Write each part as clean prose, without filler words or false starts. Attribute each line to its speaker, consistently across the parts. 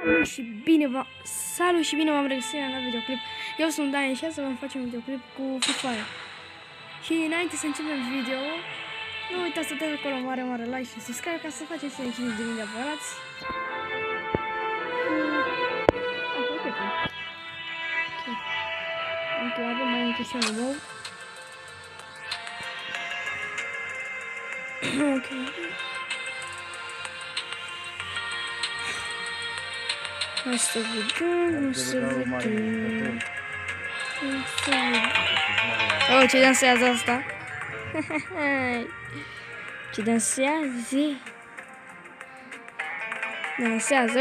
Speaker 1: Salut și bine v-am regăsit la videoclip. Eu sunt Dani și să vă facem un videoclip cu Free Fire. Și înainte să începem video, nu uitați să dați acolo mare like și subscribe ca să faceți 50.000 de abonați. Ok, avem mai multe și unul nou. Ok. Hai să vedem. Oh, ce dansează asta? Ce dansează? Dansează,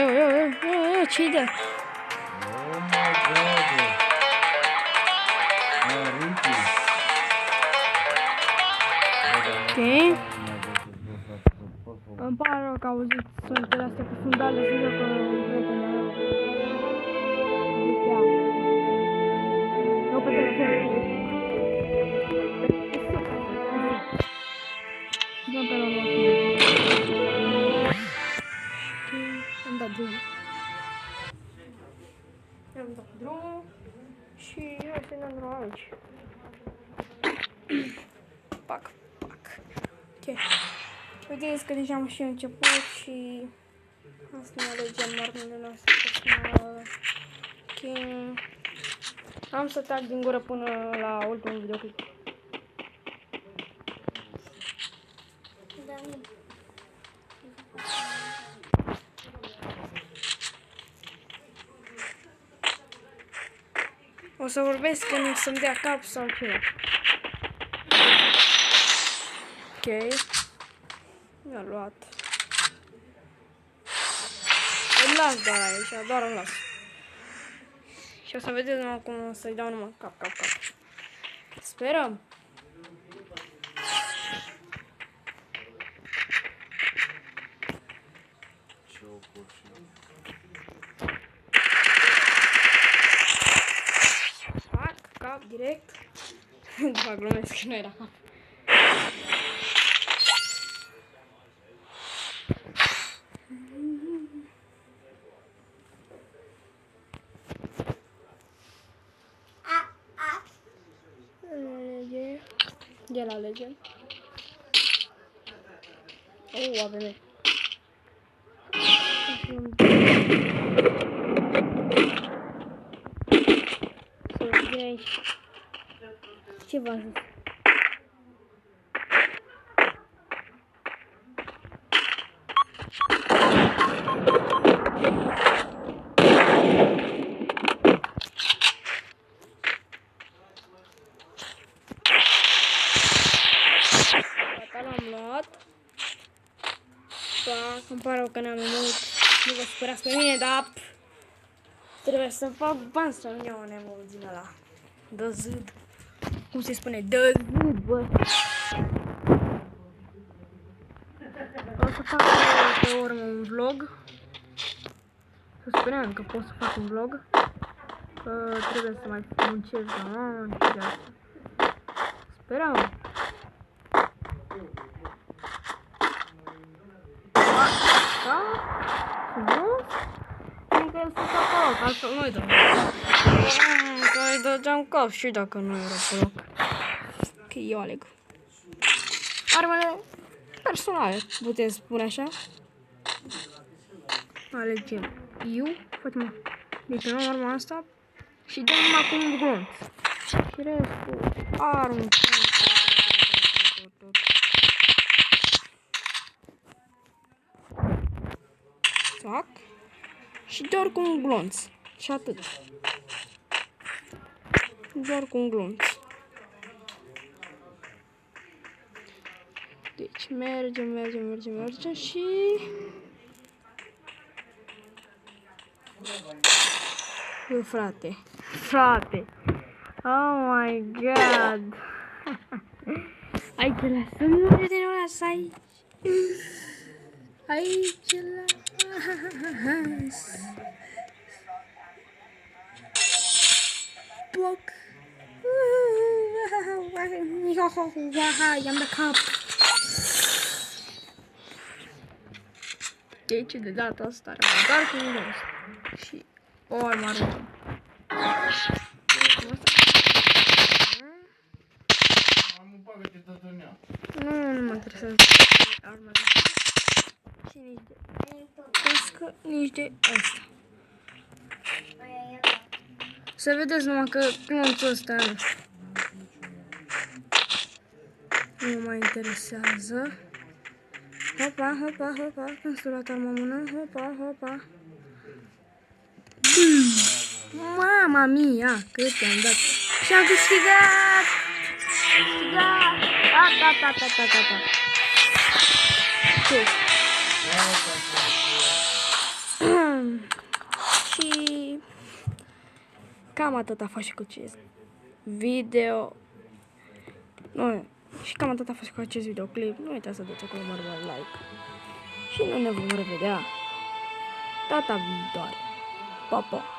Speaker 1: ce-i dă?
Speaker 2: Oh my god!
Speaker 1: Ok. Îmi pare rău că auziți sunetele astea cu fundale, să joc un prieten al meu. Eu pe telefon. Dăm pe la am dat drumul. Am dat drumul și hai să ne drum aici. Pac. Ok. Vedeți că deja am și început și asta ne alegem armele noastre personale. Ok. Am să tac din gură până la ultimul videoclip. O să vorbesc când să-mi dea cap sau ceva. Ok. Mi-a luat. Îl las doar aici, doar îl las. Și o să vedeți numai cum o să-i dau numai cap. Sperăm. Fac cap direct. După glumesc că nu era cap. El alege. AVM. Să vedem aici. Ce v-a zis? Îmi pare rău că n-am mult, nu vă supărați pe mine, dar trebuie să fac bani să nu iau nevoie din ăla. Dă zâd. Cum se spune? Dă zâd, bă. O să fac pe urmă un vlog. Să spuneam că pot să fac un vlog. Că trebuie să mai muncesc la mamă și de asta. Sperăm. Da? Frumos? Cred că el sunt acolo, ca să nu-i dăm. Că îi dădeam cap și dacă nu era pe loc. Ok, eu aleg. Armele personale, puteți spune așa. Alegem eu, facem detonăm arma asta și dăm numai cu un glonț. Și restul arme. Fac și doar cu un glonț și atât. Doar cu un glonț. Deci mergem și frate. Oh my god. Hai că lasă-mi, nu lasă aici. Aici las. Bloc. I-am dat cap. Deci de data asta doar cu un rost. Și ori mă aruncăm.
Speaker 2: Am bagă-te tot în ea.
Speaker 1: Nu mă interesează arma de și nici de pescă, nici de asta. Să vedeți numai că glonțul ăsta nu mă interesează. Hopa, hopa, hopa, când s-a luat arma mână, hopa, hopa. Mama mia, cât i-am dat. Și am câștigat! Da. Ce? Și cam atât a fost și cu acest video. Nu, și cam atât a fost și cu acest videoclip. Nu uitați să dați acolo mare like. Și noi ne vom revedea data viitoare. Pa, pa!